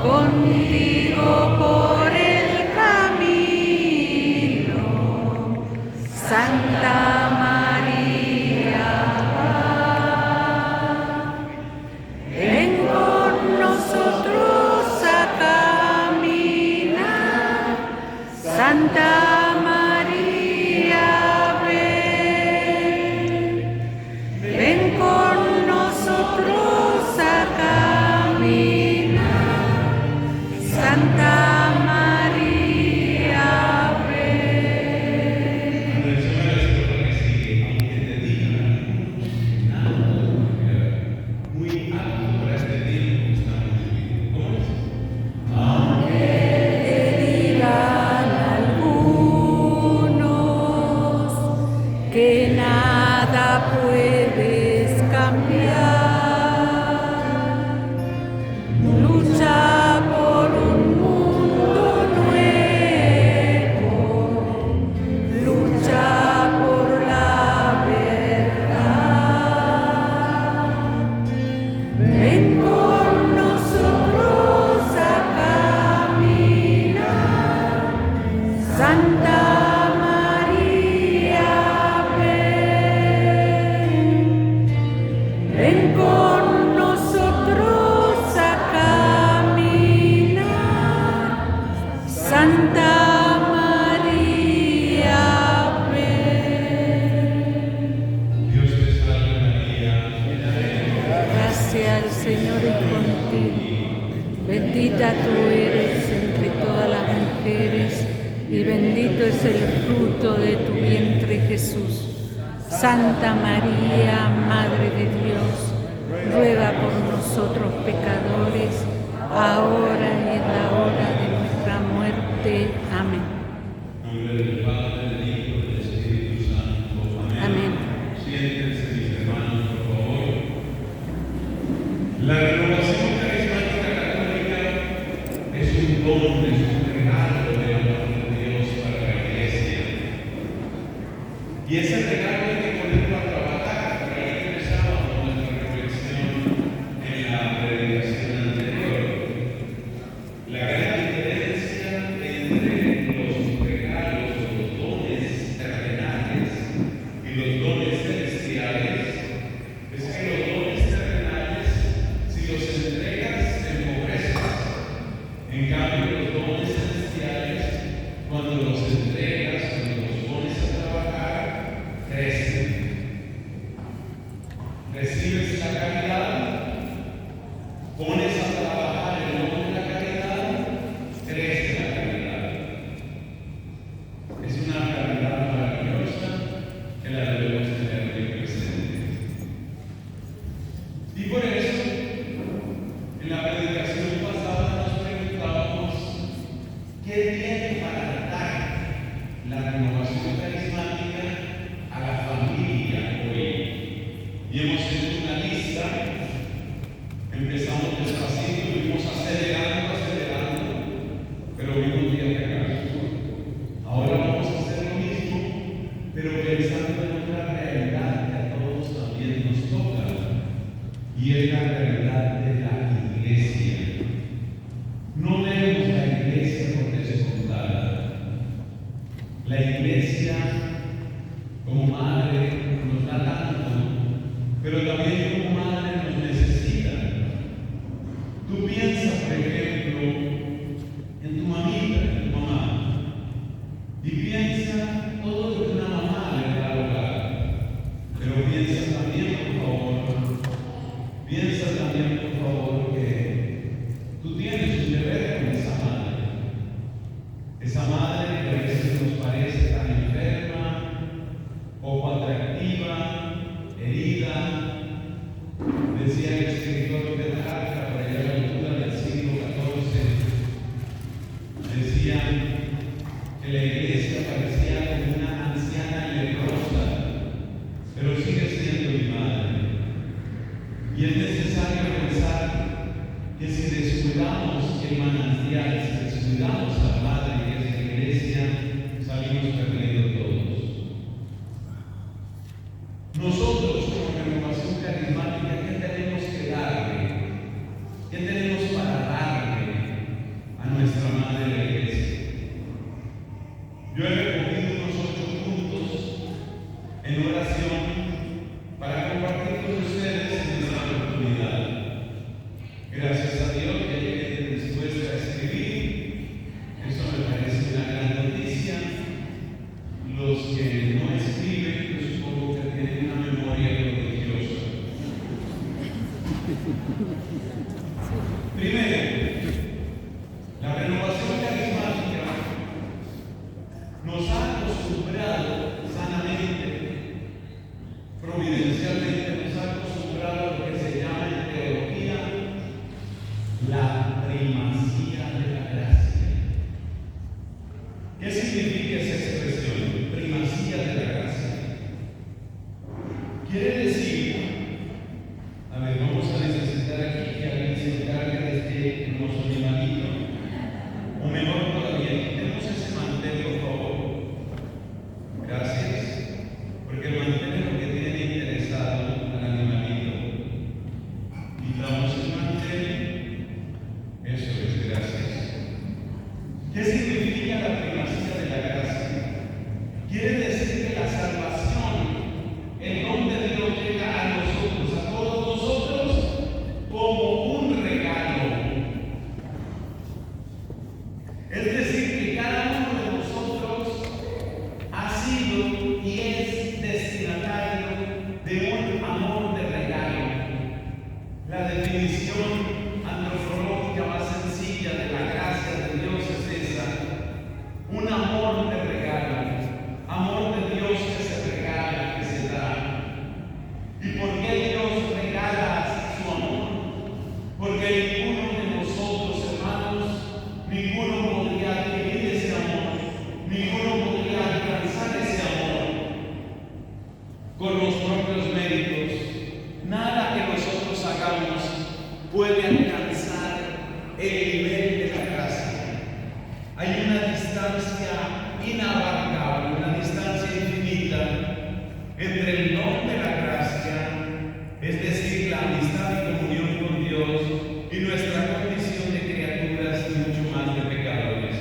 contigo por el camino, Santa María, ven con nosotros a caminar, Santa María, ven con nosotros a caminar, Santa María, aunque te digan algunos que nada puedes cambiar, lucha por un mundo nuevo, lucha por la verdad. Ven con nosotros a caminar, Santa María, ven con nosotros a caminar, Santa María, Dios te salve María, llena de gracia al Señor es contigo, bendita tú eres entre todas las mujeres y bendito es el fruto de tu vientre Jesús. Santa María, Madre de Dios, ruega por nosotros pecadores, ahora y en la hora de nuestra muerte. Amén. En nombre del Padre, del Hijo y del Espíritu Santo. Amén. Siéntense, mis hermanos, por favor. La renovación carismática católica es un don, es un regalo de amor de Dios para la Iglesia. Y ese regalo hay que ponerlo a trabajar. Por ahí empezábamos nuestra reflexión en la predicación anterior. La gran diferencia entre los regalos, los dones terrenales y los dones celestiales es que los dones terrenales, si los entregas, se empobrecen. En cambio, los dones celestiales, cuando los entregas, cuando los pones a trabajar, crecen. Recibes la caridad, pones a trabajar el don de la caridad, crece la caridad. Es una caridad maravillosa que la debemos tener muy presente. Y por eso, en la predicación pasada nos preguntábamos qué tiene para dar la renovación carismática a la familia hoy. Y hemos hecho una lista. Empezamos despacito, fuimos acelerando, pero vimos bien fracaso. Ahora vamos a hacer lo mismo, pero pensando en otra realidad que a todos también nos toca, y es la realidad de la Iglesia. No vemos la Iglesia por descontada. La Iglesia, como madre, nos da tanto, pero también como madre nos necesita. Tú piensas, por ejemplo, en tu mamita, en tu mamá, y piensa todo lo que una mamá le da al hogar. Pero piensa también, por favor, que tú tienes un deber con esa madre. Esa madre que a veces nos parece tan enferma, poco atractiva, herida. Decía el escritor de la carta, por allá a la altura del siglo XIV, decía que la Iglesia parecía como una anciana leprosa, pero sigue siendo mi madre. Y es necesario pensar que si descuidamos el manantial, si descuidamos a la madre que es la Iglesia, salimos perdiendo todos. Nosotros, como renovación carismática, ¿qué tenemos que darle? ¿Qué tenemos para darle escribir. Eso me parece una gran noticia. Los que no escriben, yo supongo que tienen una memoria prodigiosa. Primero, la renovación carismática nos ha acostumbrado sanamente, providencialmente, nos ha acostumbrado a lo que se llama en teología la primacía de la gracia. ¿Qué significa esa expresión? Primacía de la gracia. Quiere decir, a ver, vamos a necesitar aquí que alguien se encargue de este hermoso animalito, o mejor todavía, quitemos ese mantel, por favor. Gracias, porque el mantel es lo que tiene interesado al animalito. Quitamos el mantel, eso es, gracias. ¿Qué significa la primacía de la gracia? Quiere decir que la salvación, el don de Dios llega a nosotros, a todos nosotros, como un regalo. Es decir, que cada uno de nosotros ha sido y es destinatario de un amor de regalo. La definición antropológica más sencilla de la gracia de Dios es esa: un amor de regalo, amor de Dios que se regala, que se da. ¿Y por qué Dios regala su amor? Porque ninguno de nosotros, hermanos, ninguno podría adquirir ese amor, ninguno podría alcanzar ese amor con los propios méritos. Nada que nosotros hagamos puede alcanzar el nivel de la gracia. Hay una distancia inabarcable, una distancia infinita entre el don de la gracia, es decir, la amistad y comunión con Dios, y nuestra condición de criaturas y mucho más de pecadores.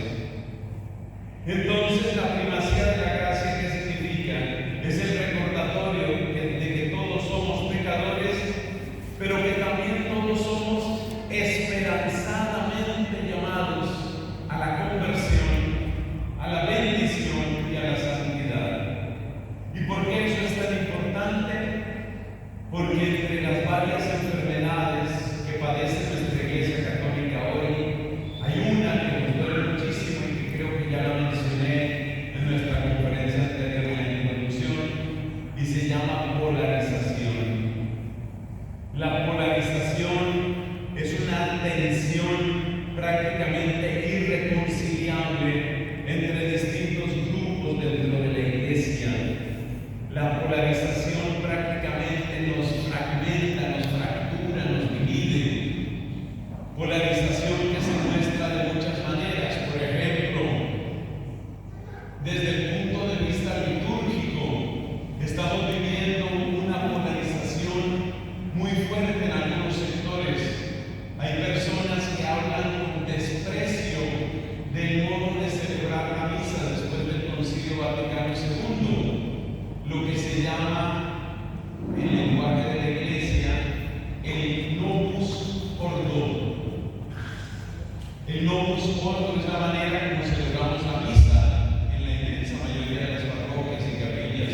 Entonces, la primacía de la gracia, ¿qué significa? Es el recordatorio de que todos somos pecadores, pero que también todos somos esperanzadamente llamados a la conversión, a la bendición y a la santidad. ¿Y por qué eso es tan importante? Porque entre las varias enfermedades que padece nuestra Iglesia Católica hoy, hay una que nos duele muchísimo y que creo que ya la mencioné en nuestra conferencia anterior en la introducción, y se llama polarización. La polarización es una tensión prácticamente irreconciliable entre distintos grupos dentro de la Iglesia. La polarización prácticamente nos fragmenta, nos fractura, nos divide. Polarización que se muestra de muchas maneras. Por ejemplo, desde el punto de vista litúrgico, estamos viviendo una polarización muy fuerte en algunos sectores. Hay personas que hablan con desprecio del modo de celebrar la misa después del Concilio Vaticano II. Lo que se llama, en el lenguaje de la Iglesia, el novus ordo. El novus ordo es la manera como celebramos la misa en la inmensa mayoría de las parroquias y capillas.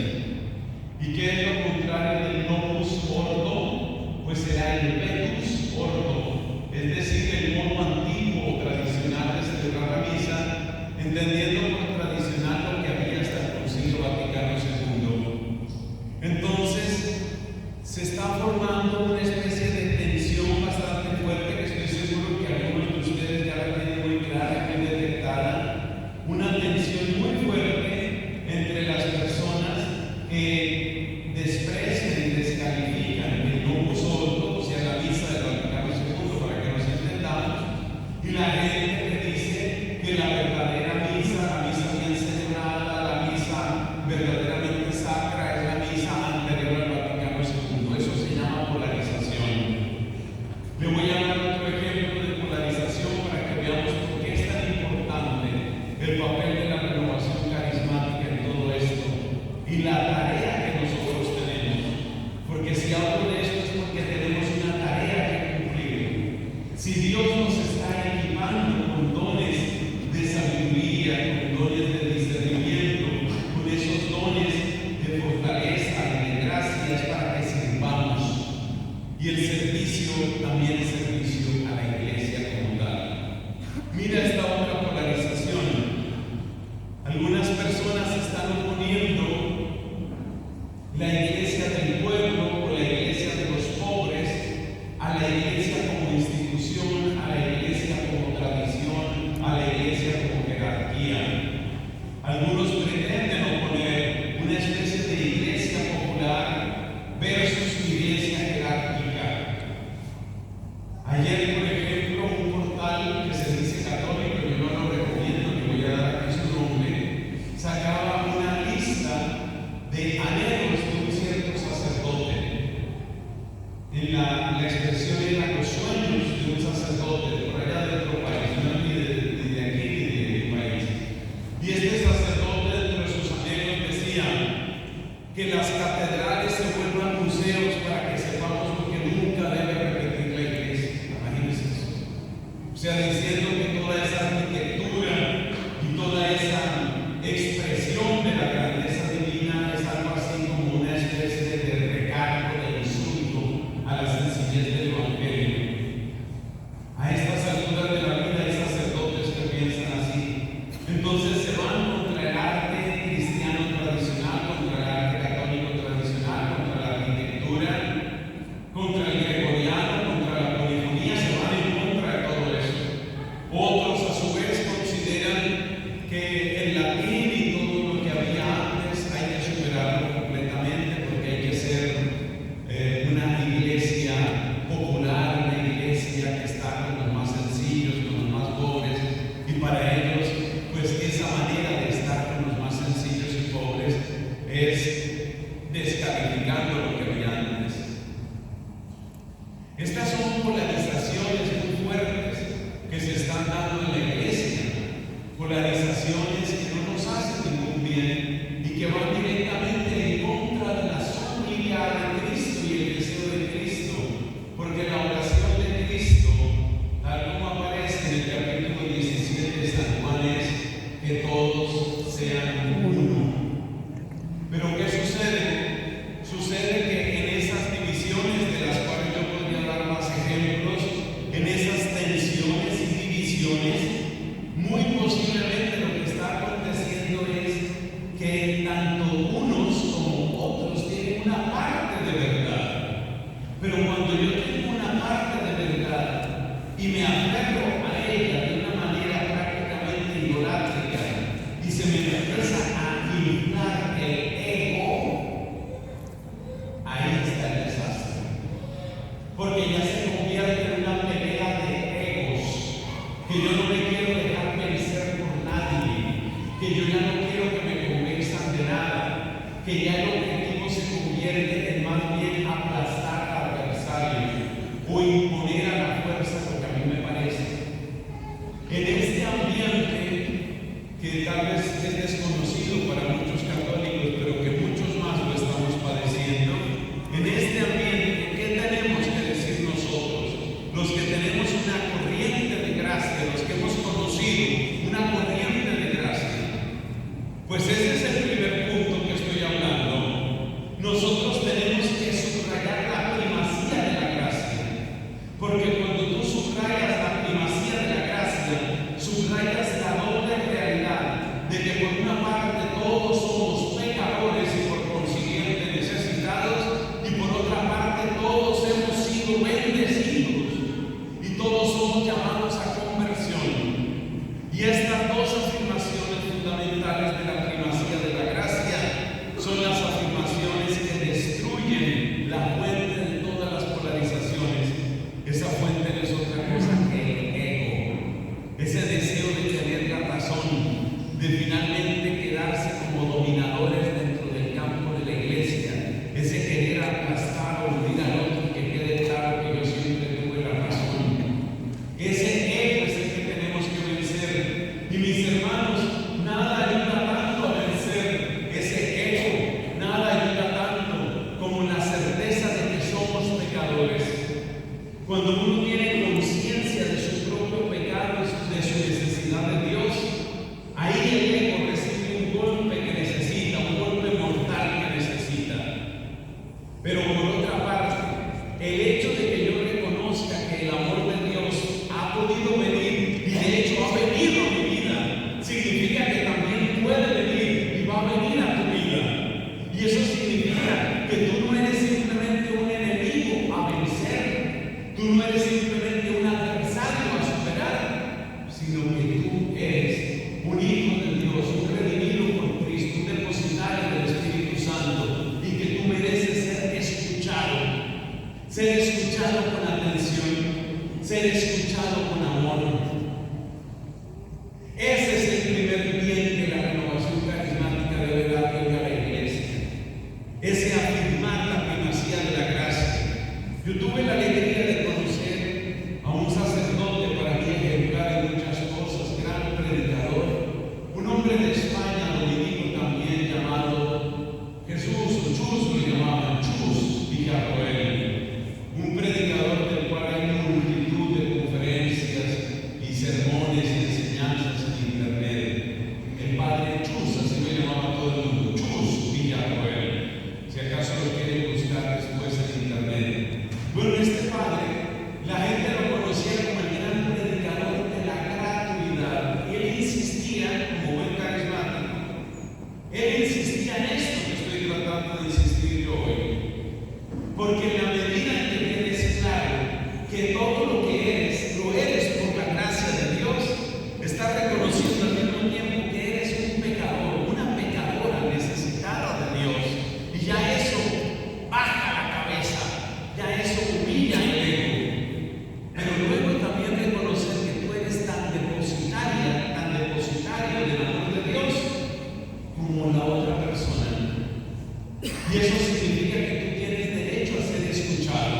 ¿Y qué es lo contrario del novus ordo? Pues será el vetus ordo, es decir, el modo antiguo o tradicional de celebrar la misa, entendiendo por tradicional lo que había hasta el Concilio Vaticano II. Entonces, se está formando una especie de tensión bastante fuerte, que estoy seguro que algunos de ustedes ya la tienen muy clara, muy detectada, una tensión muy fuerte entre las personas que desprecian y descalifican el novus ordo, o sea, la misa del Vaticano II, para que nos entendamos, y la gente que dice que la verdadera misa, la misa bien celebrada, la misa verdaderamente sacra, es la misa anterior al Vaticano II. Eso se llama polarización. Le voy a dar otro ejemplo de polarización para que veamos por qué es tan importante el papel de la renovación carismática en todo esto y la tarea que nosotros tenemos. Porque si hablo de esto es porque tenemos una tarea que cumplir. Si Dios nos está equipando con sabiduría, con dones de discernimiento, con esos dones de fortaleza y de gracia, es para que sirvamos. Y el servicio también es servicio a la iglesia como tal. Mira esta otra polarización. Algunas personas están oponiendo la iglesia del pueblo o la iglesia de los pobres a la iglesia como institución, a la iglesia como tradición, a la iglesia como jerarquía. Algunos pretenden oponer una especie de iglesia popular versus iglesia jerárquica. Ayer, por ejemplo, un portal que se dice católico, yo no lo recomiendo, ni voy a dar aquí su nombre, sacaba una lista de anhelos de un cierto sacerdote. La expresión era los sueños de un sacerdote por allá de otro país, no ni de aquí ni de mi país. Y este sacerdote, entre sus anhelos, decía que las catedrales se vuelvan museos para que sepamos lo que nunca debe repetir la iglesia. Imagínense eso. O sea, diciendo que toda esa arquitectura y toda esa expresión de la grandeza divina es algo así como una especie de recargo, de insulto a la sencillez del Evangelio. A estas alturas de la vida hay sacerdotes que piensan así. Entonces se van contra el arte cristiano tradicional, contra el arte católico tradicional, contra la arquitectura, contra el gregoriano, contra la polifonía, se van en contra de todo eso. Otros a su vez consideran que el latín y todo lo que había antes hay que superarlo completamente porque hay que ser una iglesia popular, una iglesia que está con los más sencillos, con los más pobres, y para ellos pues esa manera de estar con los más sencillos y pobres es descalificando lo que había antes. Estas son polarizaciones muy fuertes que se están dando en la iglesia, polarizaciones que no nos hacen ningún bien y que van directamente en contra de la solemnidad de Cristo y el deseo de Cristo, porque la oración de Cristo, tal como aparece en el capítulo 17 de San Juan, es que todos sean uno. Pero ¿qué sucede? Sucede que en esas divisiones, de las cuales yo podría dar más ejemplos, en esas tensiones y divisiones, muy posiblemente lo que está aconteciendo es que tanto unos como otros tienen una parte de verdad. Pero cuando yo tengo una parte de verdad y me aferro a ella de una manera prácticamente idolátrica y se me empieza a inflar el ego, ahí está el desastre. Porque ya se convierte en una pelea de egos, que yo no me quiero dejar vencer por nadie, que yo ya no quiero que me convenzan de nada, que ya el objetivo se convierte en más bien aplastar al adversario o imponer a la fuerza lo que a mí me parece. En este ambiente que tal vez es desconocido para muchos católicos, pero que muchos más lo estamos padeciendo, en este ambiente, ¿qué tenemos que decir nosotros? Los que tenemos una corriente de gracia, los que hemos conocido una corriente de gracia. Pues ese es el primer punto que estoy hablando. Nosotros tenemos que subrayar la primacía de la gracia, porque cuando tú subrayas la primacía de la gracia, subrayas la doble realidad de que por una parte sermones y enseñanzas en internet. El padre Chus, así lo llamaba todo el mundo, Chus Villarroel, si acaso lo quieren buscar después en internet. Bueno, este padre, la gente lo conocía como el gran predicador de la gratuidad. Él insistía, como buen carismático, él insistía en esto que estoy tratando de insistir yo hoy. Porque en la medida en que tienes claro que todo lo que eres, lo eres por la gracia de Dios, estás reconociendo al mismo tiempo que eres un pecador, una pecadora necesitada de Dios. Y ya eso baja la cabeza, ya eso humilla el ego. Pero luego también reconocer que tú eres tan depositario del amor de Dios como la otra persona. Y eso significa que tú tienes derecho a ser escuchado,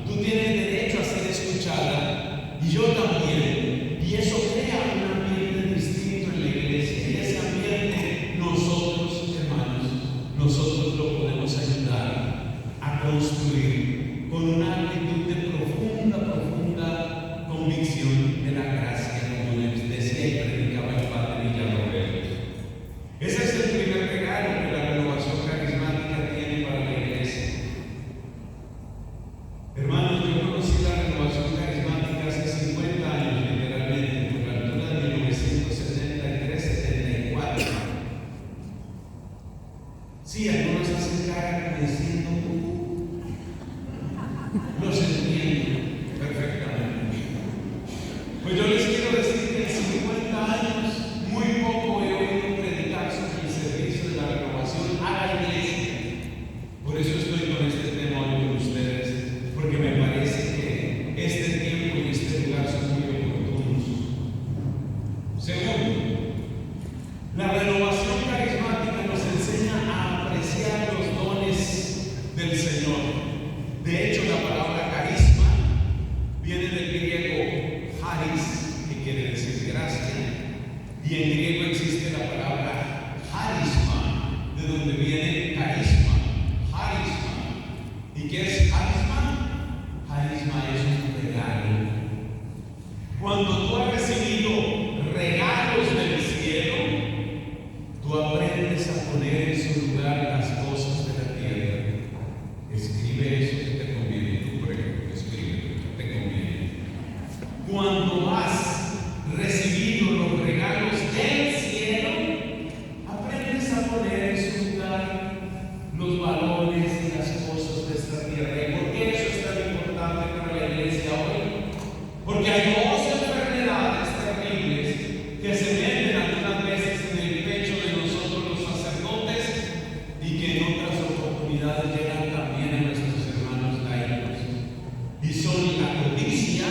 tú tienes derecho a ser escuchada, y yo también. Y eso crea un ambiente distinto en la iglesia. Y ese ambiente nosotros, hermanos, nosotros lo podemos ayudar a construir con una actitud de profunda convicción de la gracia, como les decía y predicaba el padre Villarroel. Ese es el primer regalo que la renovación carismática tiene para la iglesia. Hermanos, yo conocí la renovación carismática hace 50 años, literalmente, por la altura de 1973-74. Sí, algunos hacen cara como diciendo, los entiendo perfectamente. Pues yo les quiero decir que en 50 años, muy poco he oído predicar sobre el servicio de la renovación a la iglesia. Por eso estoy con este tema hoy con ustedes, porque me parece que este tiempo y este lugar son muy oportunos. Segundo, la renovación carismática nos enseña a apreciar los dones del Señor. De hecho, la palabra carisma viene del griego charis, que quiere decir gracia, y en griego existe la palabra charisma, de donde viene carisma. ¿Y qué es carisma? Carisma es un regalo. Cuando tú has recibido regalos del cielo, tú aprendes a poner en su lugar las cosas de la tierra. Escribe eso que te conviene. Tú, por ejemplo, escribe lo que te conviene. Cuando has recibido los regalos del cielo, aprendes a poner en su lugar los valores y las cosas de esta tierra. ¿Y por qué eso es tan importante para la iglesia hoy? Porque hay dos enfermedades terribles que se meten algunas veces en el pecho de nosotros los sacerdotes y que en otras oportunidades llegan también a nuestros hermanos laicos. Y son la codicia,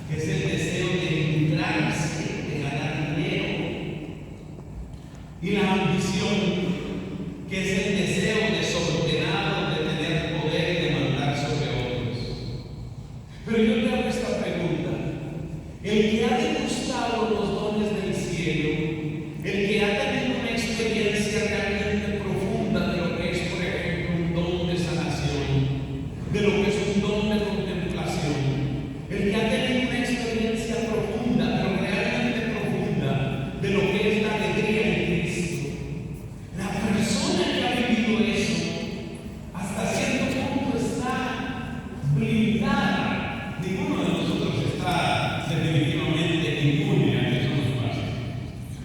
que es el deseo de lucrarse, de ganar dinero, y la ambición, que es el deseo desordenado de tener poder y de mandar sobre otros. Pero yo te hago esta pregunta: el que ha degustado los dones del cielo, el que ha tenido una experiencia realmente profunda de lo que es, por ejemplo, un don de sanación, de lo que es un don de contemplación, el que ha tenido una experiencia profunda, pero realmente profunda, de lo que es la alegría en Cristo, la persona que ha vivido eso, hasta cierto punto está blindada. Ninguno de nosotros está definitivamente inmune a que eso nos pase.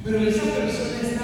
Pero esa persona es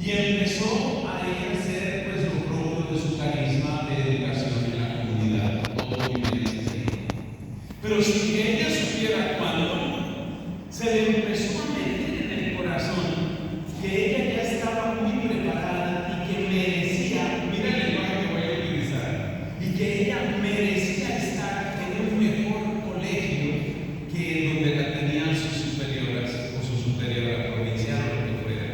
Y empezó a ejercer pues lo propio de su carisma de educación en la comunidad. Todo muy bien enseñado. Pero si ella supiera cuándo, se le empezó a meter en el corazón que ella ya estaba muy preparada y que merecía, mira el lenguaje que voy a utilizar, y que ella merecía estar en un mejor colegio que donde la tenían sus superioras o su superiora provincial o lo que fuera.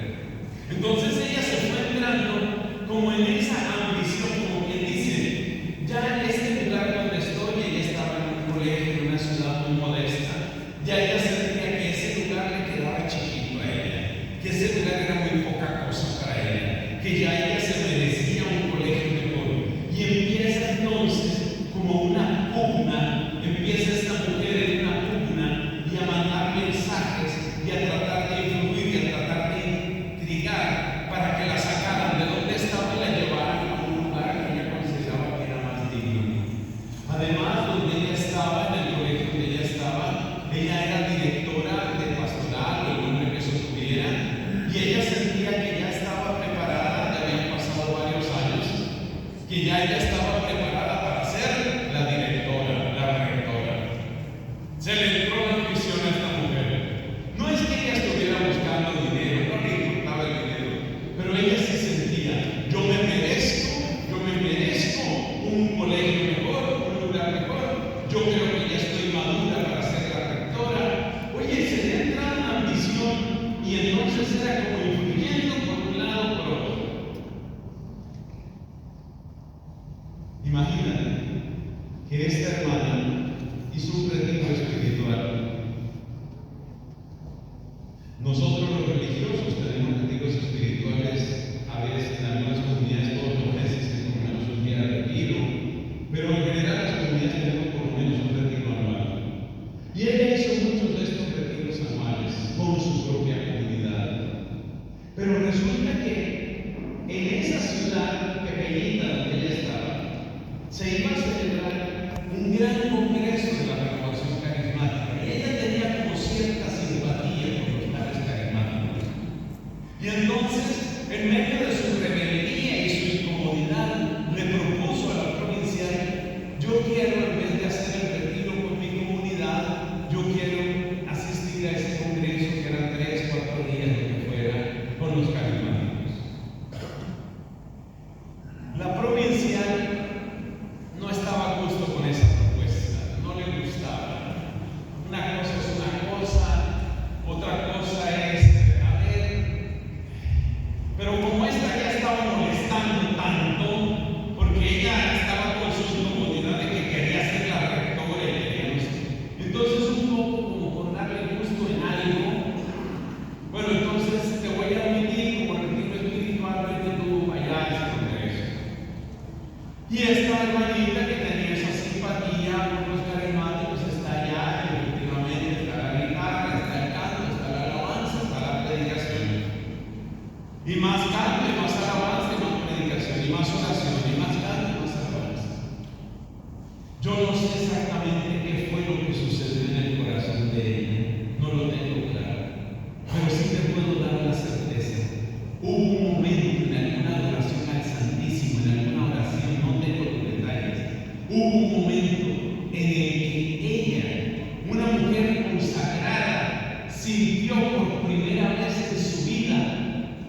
Entonces ella se fue entrando como en esa ambición, como quien dice, ya en este lugar donde estoy, ella estaba en un colegio, en una ciudad muy modesta, ya ella sentía que ese lugar le quedaba chiquito a ella, que ese lugar era muy poca cosa para ella, que ya ella se merecía un colegio mejor. Y empieza entonces como una pugna, empieza esta mujer en una pugna y a mandar mensajes y a tratar de influir y a tratar de intrigar para que la sacaran de donde estaba y la llevaran a un lugar que ella consideraba que era más digno. Además, donde ella estaba, en el colegio donde ella estaba, ella era directora de pastoral o el nombre que eso tuviera, y ella sentía que ya estaba preparada, ya habían pasado varios años, que ya ella estaba preparada para ser la directora, la rectora. Se le entró la ambición a esta mujer. No es que ella estuviera buscando dinero, no le importaba el dinero, pero ella sí sentía, yo me merezco un colegio mejor, un lugar mejor, yo creo que ya estoy madura para ser la rectora. Oye, se le entra la ambición y entonces era como influyendo por un lado o por otro. Imagínate que esta hermana hizo un retiro espiritual. Nosotros los religiosos tenemos retiros espirituales a veces en algunas comunidades todos los meses, por lo menos un día de retiro, pero en general las comunidades tenemos por lo menos un retiro anual. Y ella hizo muchos de estos retiros anuales con su propia comunidad. Pero resulta que en esa ciudad pequeñita donde ella estaba, se iba a celebrar un gran congreso de la renovación carismática. Y ella tenía como cierta simpatía por los padres carismáticos. Y entonces, en medio de su rebeldía y su incomodidad, le propuso a la provincial: yo quiero, en vez de hacer el retiro con mi comunidad, yo quiero asistir a ese congreso que eran 3, 4 días, lo que fuera, con los carismáticos. La provincial no estaba a gusto con esa propuesta, no le gustaba. Una cosa es una cosa, otra cosa es, pero como esta ya estaba molestando tanto, porque ella estaba con su incomodidad de que quería ser la rectora y quería no sé. Entonces, un poco como por darle gusto en algo, bueno, entonces te voy a admitir como retiro espiritual, vete tú allá a ese congreso. Y esta hermanita que tenía esa simpatía por los carismáticos está allá, y efectivamente está la guitarra, está el canto, está la alabanza, está la predicación. Y más canto, y más alabanza, y más predicación, y más oración, y más canto, y más alabanza. Yo no sé exactamente qué fue lo que sucedió en el corazón de ella, no lo tengo claro, pero sí te puedo dar la certeza. Hubo un momento en alguna adoración al Santísimo, en alguna oración, no tengo los detalles, hubo un momento en el que ella, una mujer consagrada, sintió por primera vez en su vida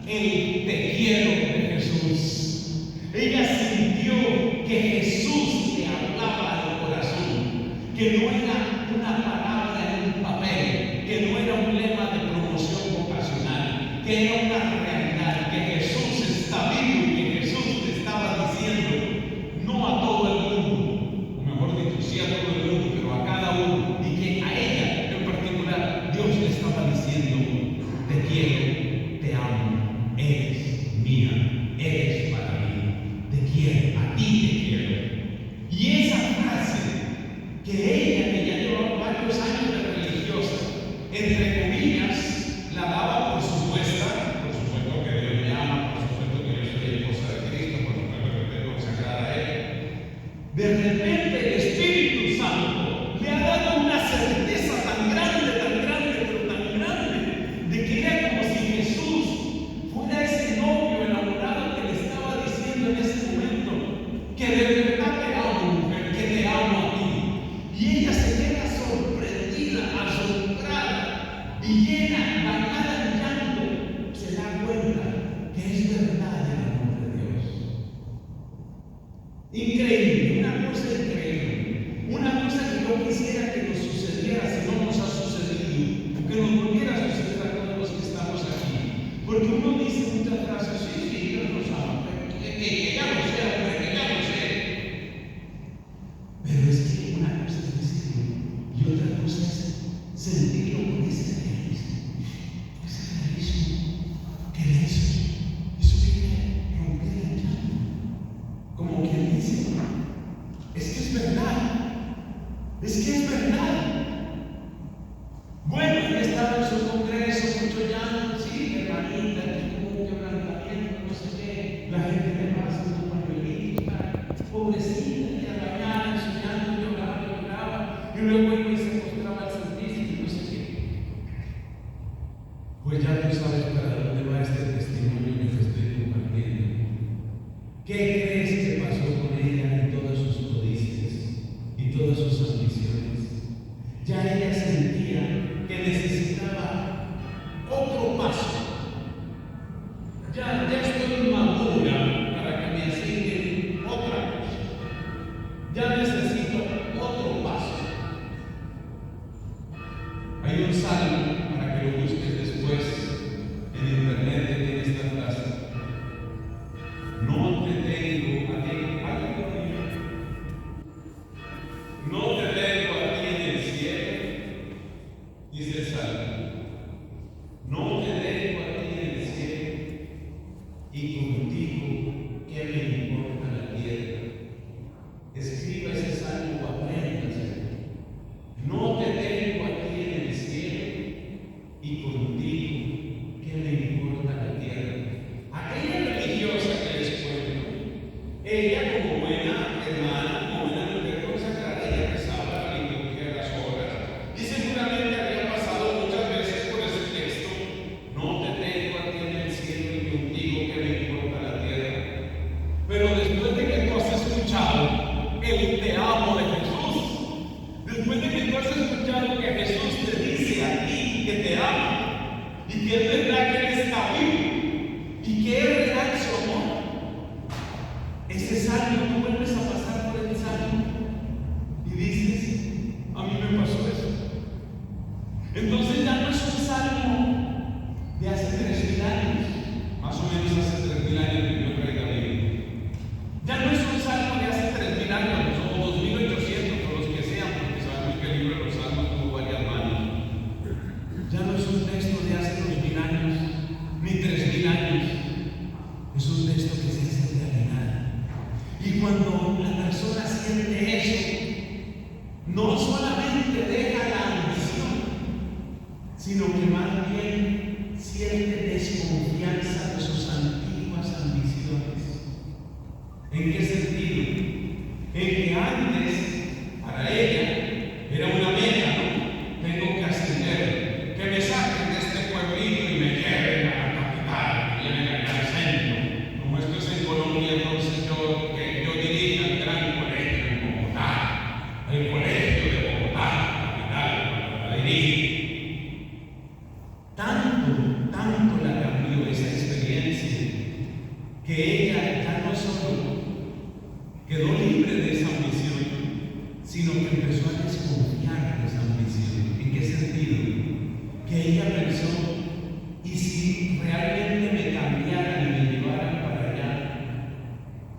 el te quiero de Jesús. Ella sintió que Jesús le hablaba al corazón, que no era una palabra en un papel, que no era un lema de promoción vocacional, que era una realidad, que Jesús está vivo y que Jesús le estaba diciendo, no a todo el mundo, o mejor dicho, sí a todo el mundo, pero a cada uno, y que a ella en particular Dios le estaba diciendo, te quiero, te amo, eres mía, eres para mí, te quiero, a ti te quiero. Y esa frase que ella, que ya llevaba varios años de religiosa, entre comillas, la daba por supuesto que Dios me ama, por supuesto que yo soy esposa de Cristo, por supuesto que tengo consagrada a Él. De repente el Espíritu Santo le ha dado una certeza tan grande, pero tan grande, de que era como si uno dice muchas frases, sí, Dios nos ama, que ya lo sé, hombre, que ya lo sé. Pero es que una cosa es decirlo y otra cosa es sentirlo con ese realismo. Ese realismo que eso viene a romper el llanto. Como quien dice, es que es verdad, es que es verdad. Bueno, ya estaba en su congreso, mucho llanto, sí, hermanita, que tuvo un quebrantamiento, no sé qué. La gente le pasa unos pañuelitos, pobrecita, y a la mañana, su llanto, lloraba, y luego iba y se mostraba al Santísimo, no sé qué. Pues ya tú sabes para dónde va este testimonio que te estoy compartiendo. ¿Qué crees que pasó con ella en todas sus codicias y todas sus ambiciones? Ya ella sentía que necesitaba otro paso. Ya estoy madura para que me asignen otra cosa. Ya necesito otro paso. Hay un salmo, para que lo busques después en internet, que tiene esta frase: no te tengo a ti, no te tengo a ti en el cielo, dice el salmo. No te tengo a ti en el cielo, y contigo, ¿qué me importa la tierra? Escriba ese salmo o apréndaselo. No te tengo a ti en el cielo, y contigo, ¿qué me importa la tierra? Aquella religiosa que les cuento, ella como buena hermana, como buena mujer consagrada, ella rezaba la liturgia de las horas, y seguramente había pasado muchas veces por ese texto: no te tengo a ti en el cielo, y contigo, ¿qué me importa la tierra? Pero después de que tú has escuchado el te amo de Jesús, después de que tú has escuchado que Jesús te dice a ti que te ama, y que es verdad que Él está vivo, y que es real su amor, ese salmo, tú vuelves a pasar por el salmo y dices: a mí me pasó eso. Entonces ya no es un salmo de hace 3.000 años, más o menos hace 3.000 años que yo traiga la Biblia. Ya no es un salmo de hace 3.000 años, o 2.800, o los que sean, porque sabemos que el libro de los salmos tuvo varias manos. Ya no es un texto de hace 2.000 años, ni 3.000 años. Es un texto que se hace realidad. Y cuando la persona siente eso, no solamente deja la ambición, sino que más bien siente desconfianza de sus antiguas ambiciones. ¿En qué sentido? En que antes, para ella, era una meta, ¿no? Tengo que ascender, que me saquen de este pueblito y me lleven a la capital, que lleven allá al centro. Como esto es en Colombia, entonces yo dirija el gran colegio en Bogotá, el colegio de Bogotá, capital, la dirige. Tanto la cambió esa experiencia, que ella ya no solo quedó libre de esa ambición, sino que empezó a desconfiar de esa ambición. ¿En qué sentido? Que ella pensó: ¿y si realmente me cambiaran y me llevaran para allá?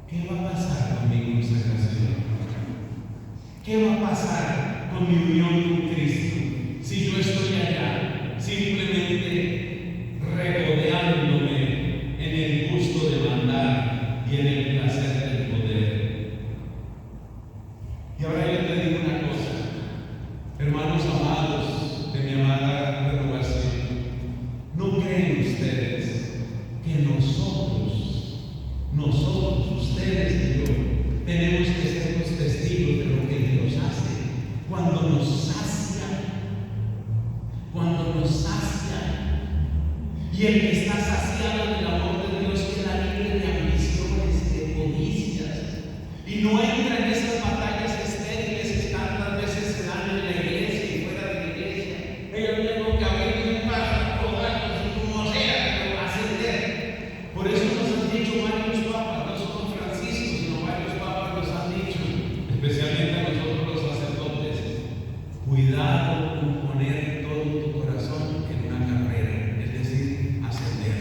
¿Qué va a pasar con mi consagración? ¿Qué va a pasar con mi unión con Cristo si yo estoy allá simplemente regodeándome en el gusto de mandar y en el placer del poder? Y ahora yo te digo una cosa, hermanos amados de mi amada renovación: ¿no creen ustedes que nosotros, ustedes y yo, tenemos que ser los testigos de lo que Dios hace cuando nos sacia? Cuando nos sacia. Y el que está saciado del amor de Dios queda libre de ambiciones, de codicias, y no entra en esas batallas estériles que tantas veces se dan en la iglesia y fuera de la iglesia. Ellos tengo que abrir un paso, tomarlos y como sea, pero ascender. Por eso nos han dicho varios papas, no solo Francisco, sino varios papas nos han dicho, especialmente a nosotros los sacerdotes: cuidado con poner todo tu corazón en una carrera, es decir, ascender.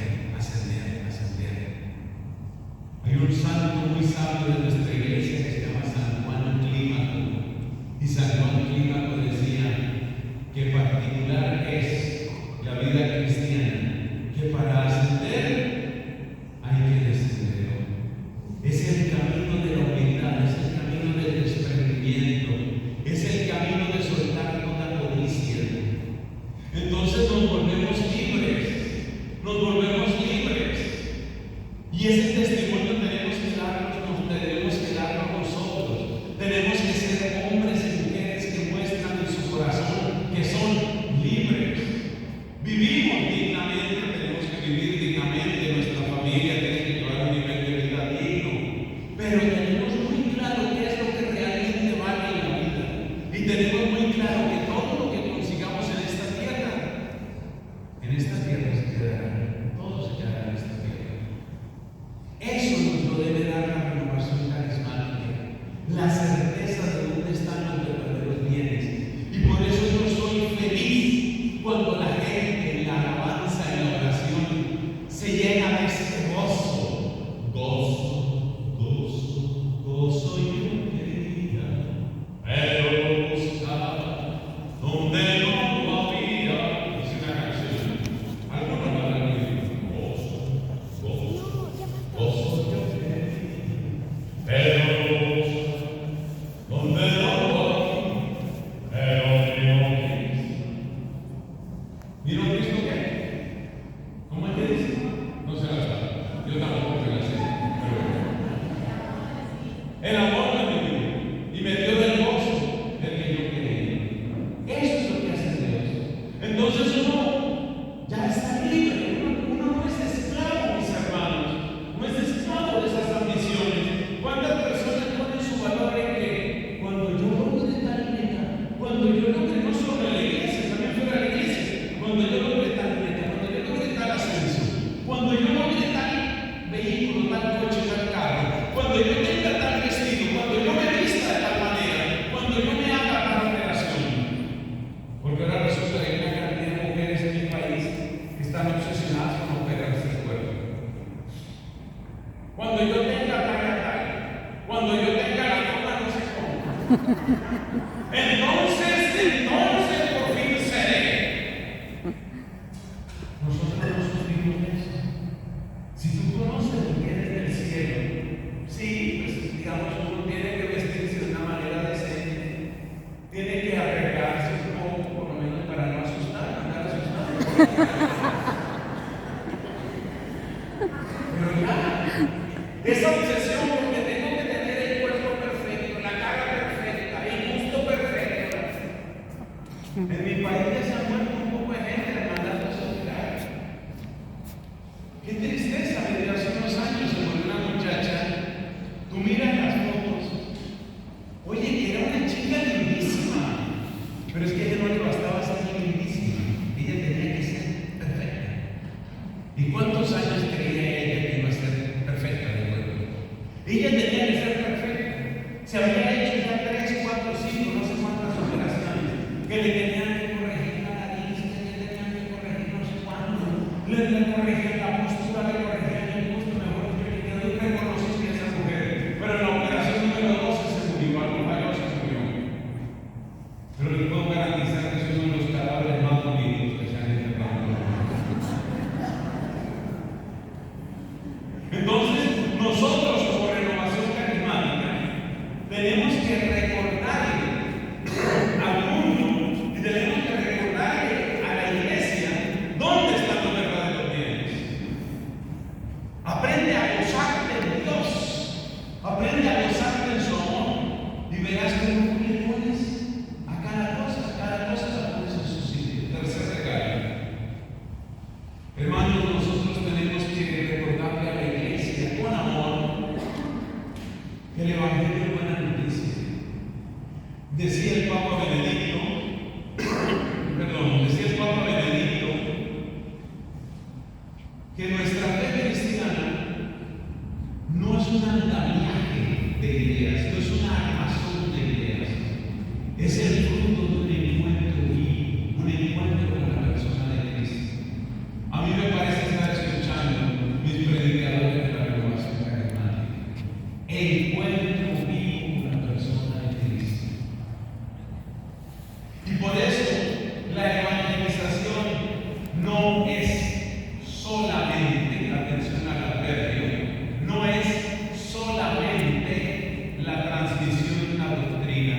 cuando yo tenga tal, cuando yo tenga la forma no sé cómo. Entonces por fin seré. Nosotros no sufrimos eso. Si tú conoces lo que eres del cielo, sí, pues digamos, uno tiene que vestirse de una manera decente, tiene que arreglarse un poco, por lo menos para no asustar, andar asustado. Pero ya, esa obsesión porque tengo que tener el cuerpo perfecto, la cara perfecta, el gusto perfecto. En mi país ya se ha muerto un poco de gente mandando a soltar. Qué tristeza, desde hace unos años se murió una muchacha. Tú miras las fotos, oye, que era una chica lindísima, pero es que a ella no le bastaba ser lindísima, ella tenía que ser perfecta. ¿Y cuántos años creía ella que iba a ser perfecta de nuevo? Ella tenía que ser perfecta. Se había hecho ya 3, 4, 5, no sé cuántas operaciones, que le tenían que corregir la nariz, que le tenían que corregir no sé cuánto, le corregían la postura, le corregían el gusto, mejor que le quedó irreconocible a esa mujer. Pero en la operación número 12 se murió, algo falló, se murió. Pero les puedo garantizar que es uno de los cadáveres más bonitos que se han enterrado. Entonces, nosotros como Renovación Carismática tenemos que recordarle al mundo y tenemos que recordarle a la iglesia dónde están los verdaderos bienes. Aprende a gozarte en Dios, aprende a gozarte en su amor y verás cómo le pones a cada cosa la pones en su sitio. Tercer regalo. Hermanos, nosotros tenemos que recordarle a la iglesia con amor que el Evangelio es buena noticia. Decía el Papa Benedicto, que nuestra fe cristiana no es un andamiaje de ideas, no es una armazón de ideas, es el fruto de un encuentro vivo, un encuentro con la persona de Cristo. A mí me parece estar escuchando mis predicadores de la Renovación Carismática. Encuentro vivo con la persona de Cristo. Y por eso la evangelización no es solamente la atención al adverbio, no es solamente la transmisión de una doctrina,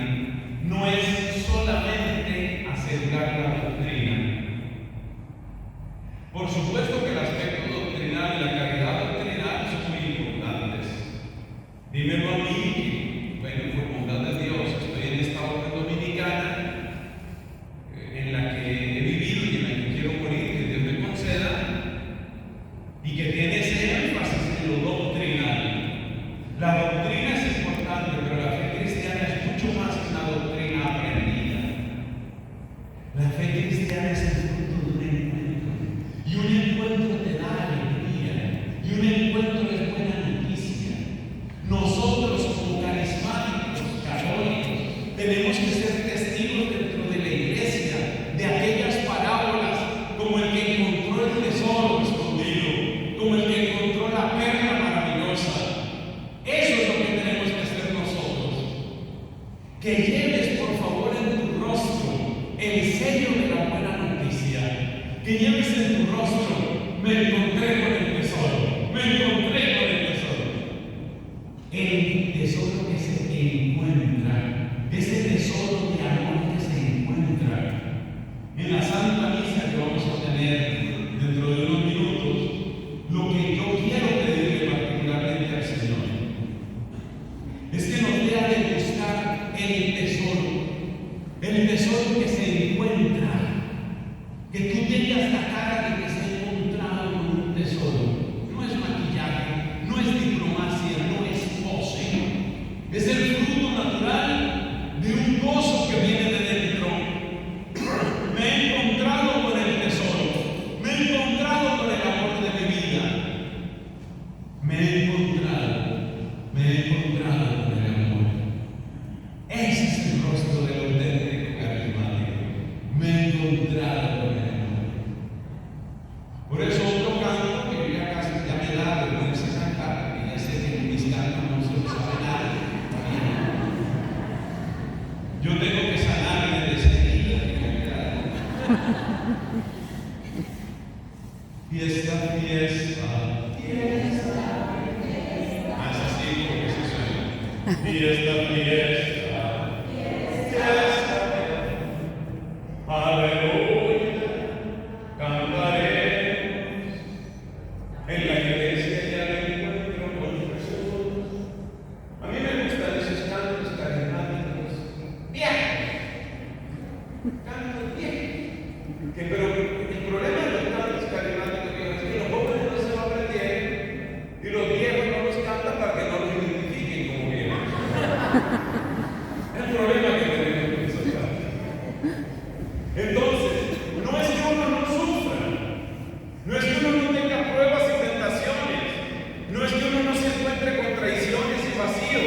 no es solamente asegurar la doctrina. Por supuesto que el aspecto doctrinal y la calidad doctrinal son muy importantes. Dímelo a mí, que, bueno, por bondad de Dios, estoy en esta orden dominicana en la que he vivido y en la que quiero morir, que Dios me conceda, y que tiene ese énfasis en lo doctrinal. La doctrina es importante, pero la fe cristiana es mucho más que una doctrina aprendida. La fe cristiana es el fruto de un encuentro, y un encuentro te da alegría, y un encuentro es buena noticia. Nosotros como carismáticos, católicos, tenemos que ser testigos dentro de la iglesia de aquellas parábolas como el que encontró el tesoro escondido, como el que encontró la perla maravillosa. Eso es lo que tenemos que hacer nosotros. Que lleves por favor en tu rostro el sello de la buena noticia. Que lleves en tu rostro, me encontré con el tesoro, me encontré con el tesoro. El tesoro que se encuentra, ese tesoro de amor que se encuentra. En la Santa Misa que vamos a tener dentro de unos minutos, lo que yo quiero pedirle particularmente al Señor es que nos dé a degustar el tesoro que se encuentra, que tú tengas la cara de que se ha encontrado con un Fiesta, fiesta, fiesta, aleluya, cantaremos en la iglesia ya me encuentro con Jesús. A mí me gustan esos cantos carismáticos, viejos, cantos viejos, pero el problema de los cantos carismáticos es que los jóvenes no se lo aprendieron y los viejos no los cantan para que no los identifiquen como viejos. El problema que tenemos con esos cantos. Entonces, no es que uno no sufra, no es que uno no tenga pruebas y tentaciones, no es que uno no se encuentre con traiciones y vacío,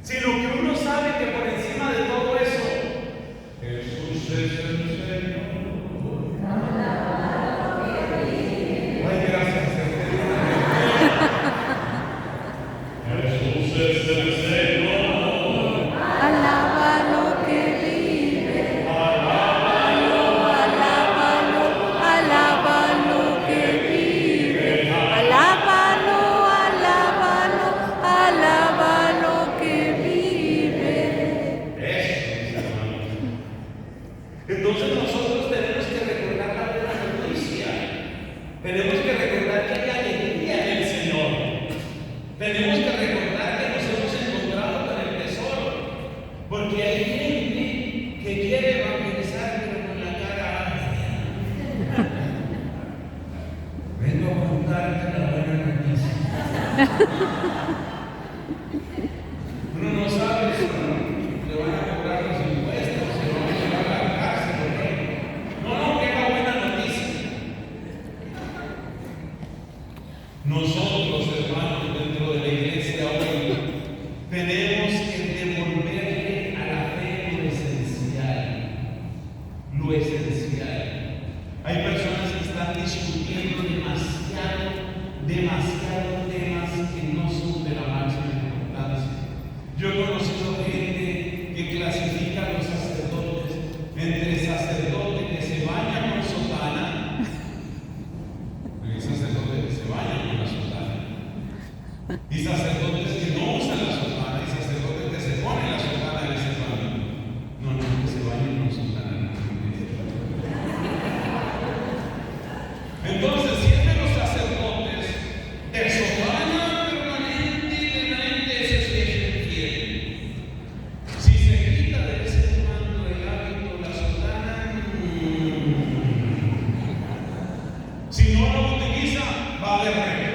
sino que uno sabe que por encima de todo eso, Jesús es el Señor. Ay, gracias, Señor. Jesús es el Señor. Alábalo que vive. Alábalo, alábalo, alábalo que vive. Alábalo, alábalo, alábalo que vive. Eso, mis hermanos. Entonces nosotros tenemos que recordar la buena noticia. Tenemos que recordar que hay alegría en el Señor. Tenemos que recordar que nos hemos encontrado con el tesoro. Porque hay gente que quiere evangelizar pero con la cara áspera. Vengo a contarte la buena noticia. Uno no sabe si le van a cobrar los impuestos, si lo van a llevar a la cárcel o qué. No, que es la buena noticia. Nosotros, hermanos, dentro de la iglesia hoy, tenemos que devolverle a la fe lo esencial. Lo esencial. Hay personas que están discutiendo demasiado temas que no son de la máxima importancia. Yo he conocido gente que clasifica a los sacerdotes entre sacerdotes que se bañan con sotana y sacerdotes que se bañan con la sotana, y sacerdotes que no usan la sotana, y sacerdotes que se ponen la sotana en ese baño. No, que se bañen con sotana. Entonces, si es de los sacerdotes de sotana permanente, ese sí es infiel. Si se quita de ese manto del hábito la sotana, si no lo utiliza, va a haber reto.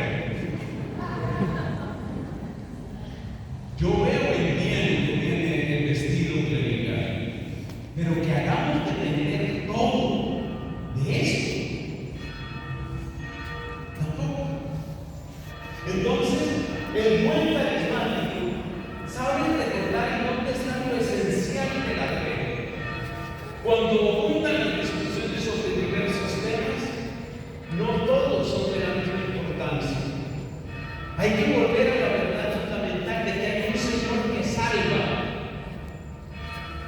Yo veo el bien que tiene el vestido clerical, pero que hagamos depender todo de eso. Tampoco. Entonces, el buen carismático sabe recordar y contestar lo esencial de la fe. Cuando abundan las discusiones sobre diversos temas, no todos son de la misma importancia. Hay que volver a la verdad fundamental de que hay un Señor que salva,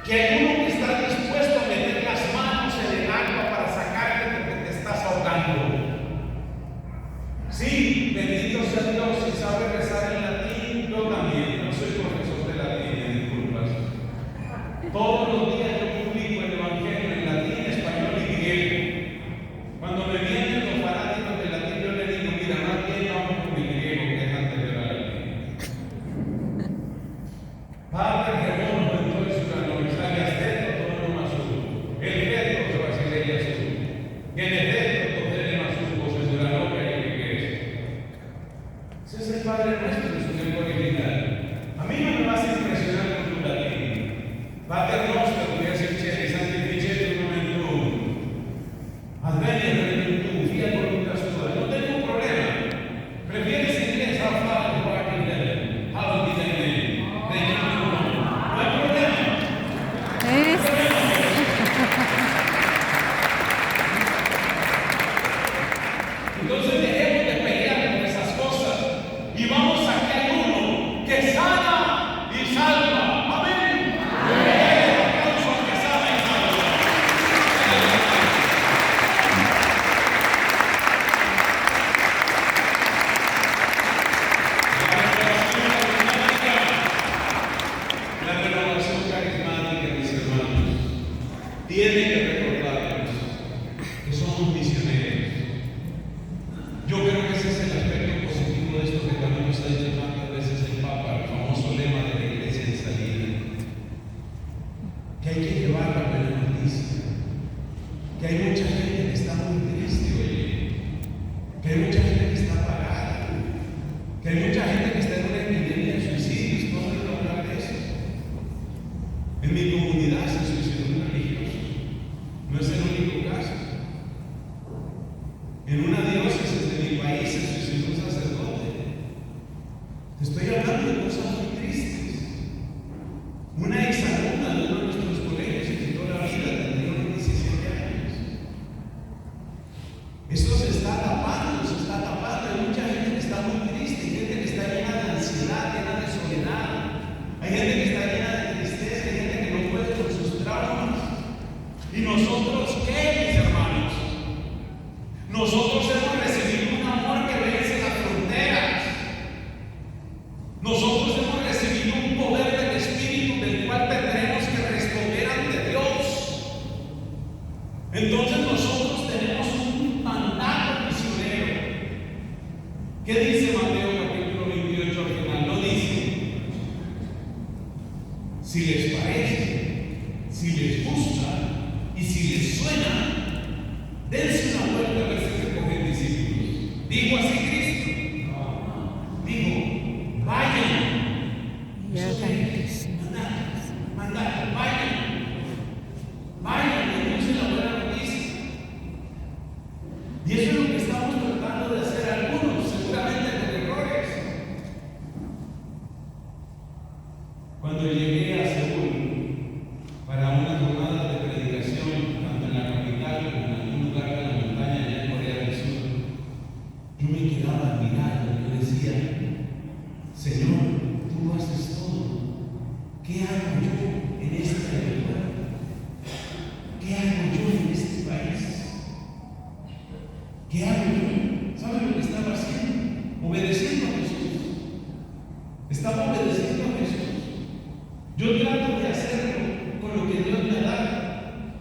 que hay uno que está dispuesto a meter las manos en el agua para sacarte porque te estás ahogando. Sí, bendito sea Dios, si sabe rezar en latín, yo también, no soy profesor de latín, disculpas. Todos los días yo publico el Evangelio en latín, español y griego. Cuando me vienen los fanáticos del latín, yo les digo, mira, más bien vamos con mi griego, que es anterior al latín. Padre Jerónimo, entonces, cuando me sale asteto, todo lo más uno. El reto se va a hacer ella su. Y en el reto, todo el más uno, se dura loca y que es. Ese es el Padre nuestro en su lengua original. A mí no me vas a impresionar con tu latín. Pater nostro, tu esercere, santificete nomen tuum. Adveniat regnum tuum, fiat voluntas tua. No tengo problema. ¿Prefieres inglés? Our Father who art in heaven, hallowed be thy name. Thy kingdom come. No hay problema. Entonces dejemos de pelear con esas cosas y vamos a ¿Qué dice Mateo capítulo 28 al final? No dice, si les parece, si les gusta y si les suena, dense una vuelta a ver si recogen discípulos. ¿Dijo así Cristo? No. Dijo, vayan. Y hagan Mandad, vayan, denuncien la buena noticia. Y eso es lo que estamos tratando de hacer algunos, seguramente con errores. Cuando llegué a Seúl para una jornada de predicación, tanto en la capital como en algún lugar de la montaña allá en Corea del Sur, yo me quedaba admirado. Yo decía, Señor, tú haces todo. ¿Qué hago yo en esta época? ¿Qué hago yo en este país? ¿Qué hago yo? ¿Saben lo que estaba haciendo? Obedeciendo a Jesús. Estaba obedeciendo a Jesús. Yo trato de hacerlo con lo que Dios me ha dado.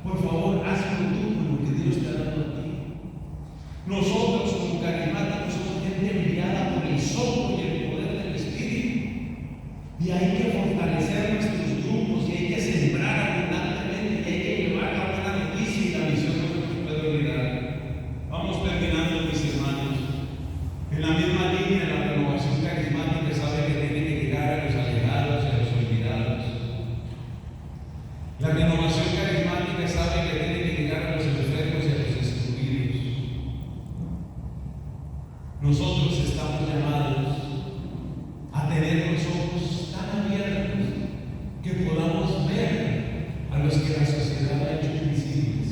Por favor, hazlo tú con lo que Dios te ha dado a ti. Nosotros como carismáticos somos gente enviada por el soplo y el poder del Espíritu. Y hay que fortalecer nuestros grupos y hay que sembrar abundantemente y hay que llevar la buena noticia y la visión no se nos puede olvidar. Vamos terminando, mis hermanos. En la misma línea, la renovación carismática sabe que tiene que llegar a los alejados y a los olvidados. La renovación carismática sabe que tiene que llegar a los enfermos y a los excluidos. Nosotros estamos llamados a tener los ojos tan abiertos que podamos ver a los que la sociedad ha hecho invisibles.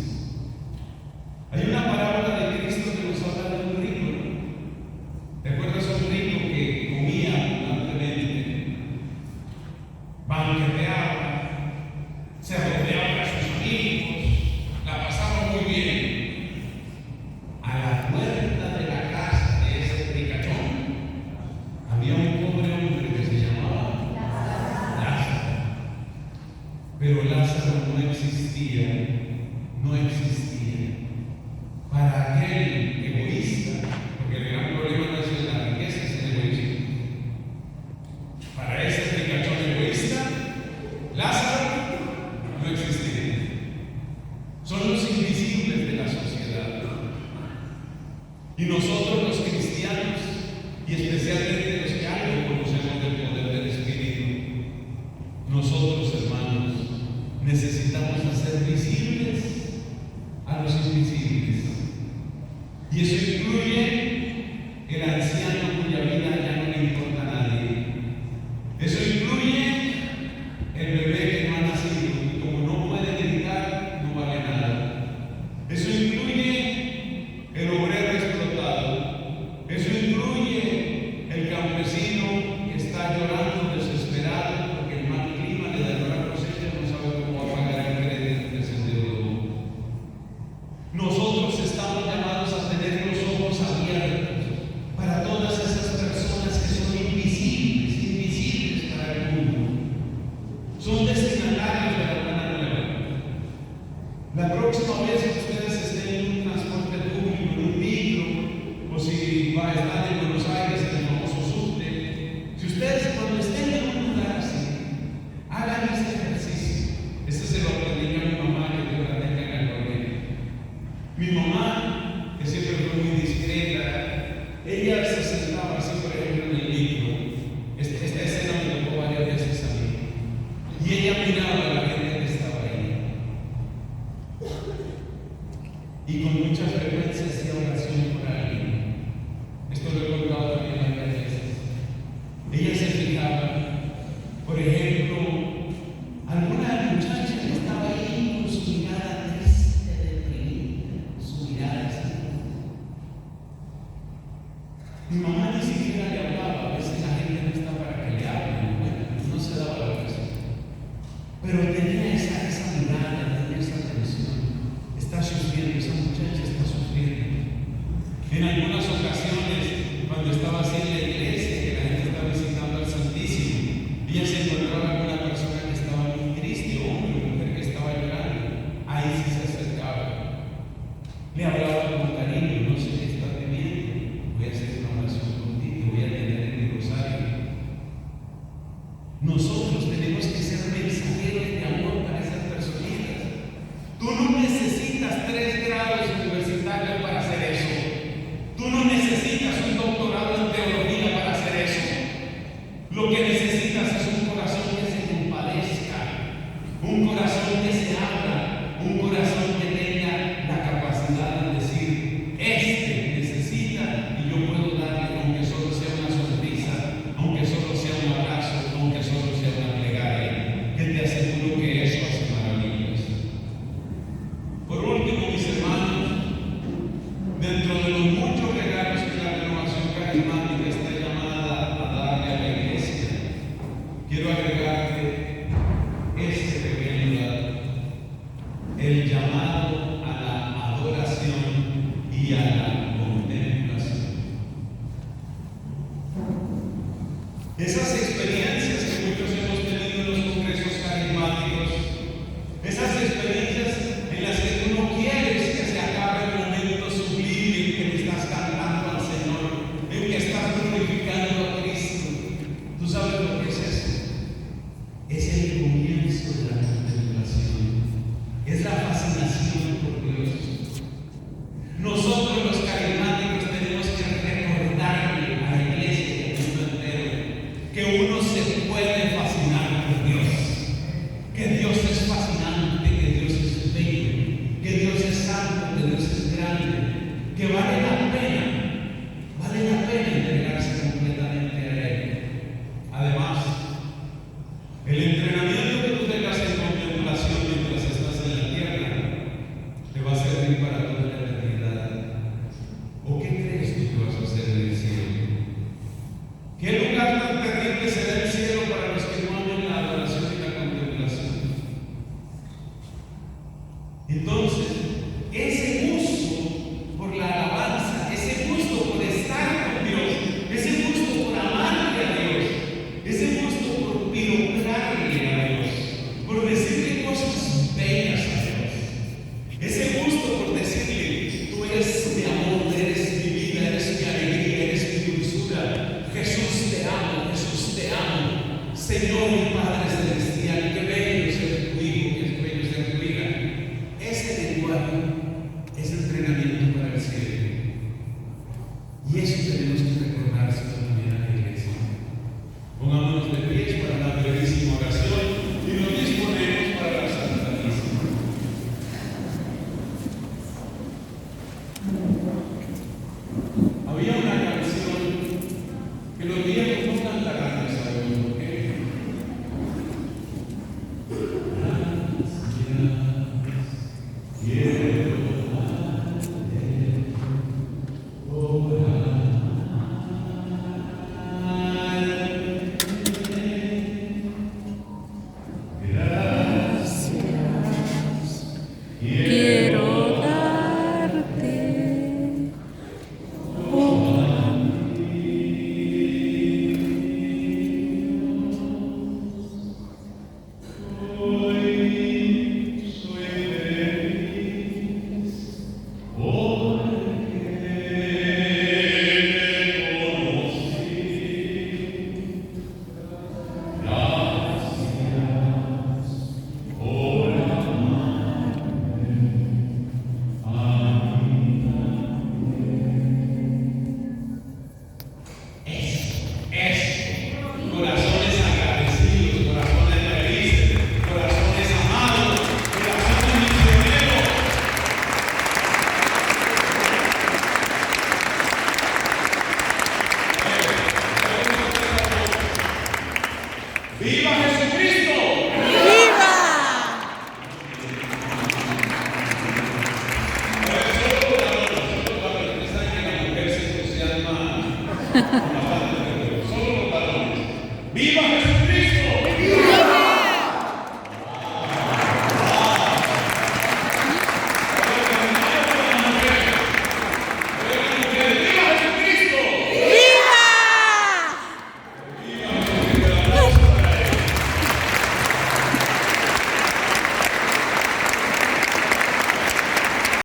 Hay una parábola de Cristo que nos habla de un rico. ¿Te acuerdas de un rico que comía abundantemente, banqueteaba, se rodeaba de sus amigos, la pasaba muy bien? A la puerta de la casa de ese ricachón había un pobre hombre que se llamaba Lázaro. Pero Lázaro no existía. Para aquel egoísta, porque el gran problema no es la riqueza, es el egoísmo. Para ese ricachón egoísta, Lázaro no existía. Son los invisibles de la sociedad. Y nosotros los cristianos, y especialmente los que algo conocemos del poder del Espíritu, nosotros, hermanos, necesitamos hacer visibles a los invisibles. Y eso incluye el anciano cuya vida ya no le importa a nadie. Eso incluye el bebé que no ha nacido y como no puede gritar, no vale nada. Eso incluye el obrero explotado. Eso incluye el campesino que está llorando desesperado porque el mal clima le dañó la cosecha y no sabe cómo va a pagar el crédito que se endeudó. Nosotros estamos llamados a tener los ojos abiertos para todas esas personas que son invisibles para el mundo. Son destinatarios de la buena nueva. La próxima vez que ustedes estén en un transporte público, en un micro, o si va a estar en Buenos Aires en el famoso subte, si ustedes cuando estén en un lugar así, hagan este ejercicio. Este se lo aprendí a mi mamá, que Dios la tenga en la gloria. Mi mamá, que siempre fue muy discreta, ella se sentaba así, por ejemplo, en el micro. Esta escena me tocó varias veces a mí. Y ella miraba a la gente que estaba ahí. Y con mucha frecuencia hacía oración por alguien. Esto lo he contado también varias veces. Ella se fijaba, por ejemplo, alguna muchacha que estaba ahí con su mirada triste, deprimida, su mirada así. Mi mamá ni siquiera le hablaba, a veces la gente no está para que le hable, bueno, no se daba la ocasión. Pero tenía esa mirada, tenía esa atención. Está sufriendo, esa muchacha está sufriendo. En algunas ocasiones, cuando estaba así en la iglesia, que la gente estaba visitando al Santísimo, ella se encontraba con una persona que estaba muy triste, hombre o mujer que estaba llorando. Ahí sí se acercaba. Le hablaba con cariño, no sé qué estás viviendo, voy a hacer una oración contigo. Esas experiencias que muchos hemos tenido en los congresos carismáticos, esas experiencias en las que tú no quieres que se acabe el momento sublime en que le estás cantando al Señor, en que estás glorificando a Cristo. ¿Tú sabes lo que es eso? Es el comienzo de la contemplación, es la fascinación por Dios. Nosotros los carismáticos tenemos que recordarle a la iglesia y al mundo entero que uno se puede fascinar por Dios, que Dios es fascinante, que Dios es bello, que Dios es santo, que Dios es grande, que vale la pena entregarse completamente a Él. Además, el entrenamiento que tú tengas en contemplación mientras estás en la tierra te va a servir para toda la eternidad. ¿O qué crees tú que vas a hacer en el cielo? ¿Qué lugar tan terrible será el cielo para los que no amen la adoración y la contemplación? Entonces, ese gusto por la alabanza, ese gusto por estar con Dios, ese gusto por amarle a Dios, ese gusto por piropearle a Dios, por decirle cosas bellas a Dios, ese gusto por decirle: tú eres mi amor, eres mi vida, eres mi alegría, eres mi dulzura, Jesús te amo, Señor y Padre Celestial, qué bello ser tu hijo, qué bello ser tu hija. Ese lenguaje es entrenamiento para el cielo. Y eso tenemos que recordárselo también a la iglesia. Pongámonos de pies para la brevísima oración y nos disponemos para la Santa Misa. Había una canción que los griegos no cantarán, ¿sabemos por qué? Quiero darte Corazones agradecidos, corazones felices, corazones amados, corazones misioneros. ¡Viva Jesucristo! ¡Viva! Solo cuando la mujer se entusiasma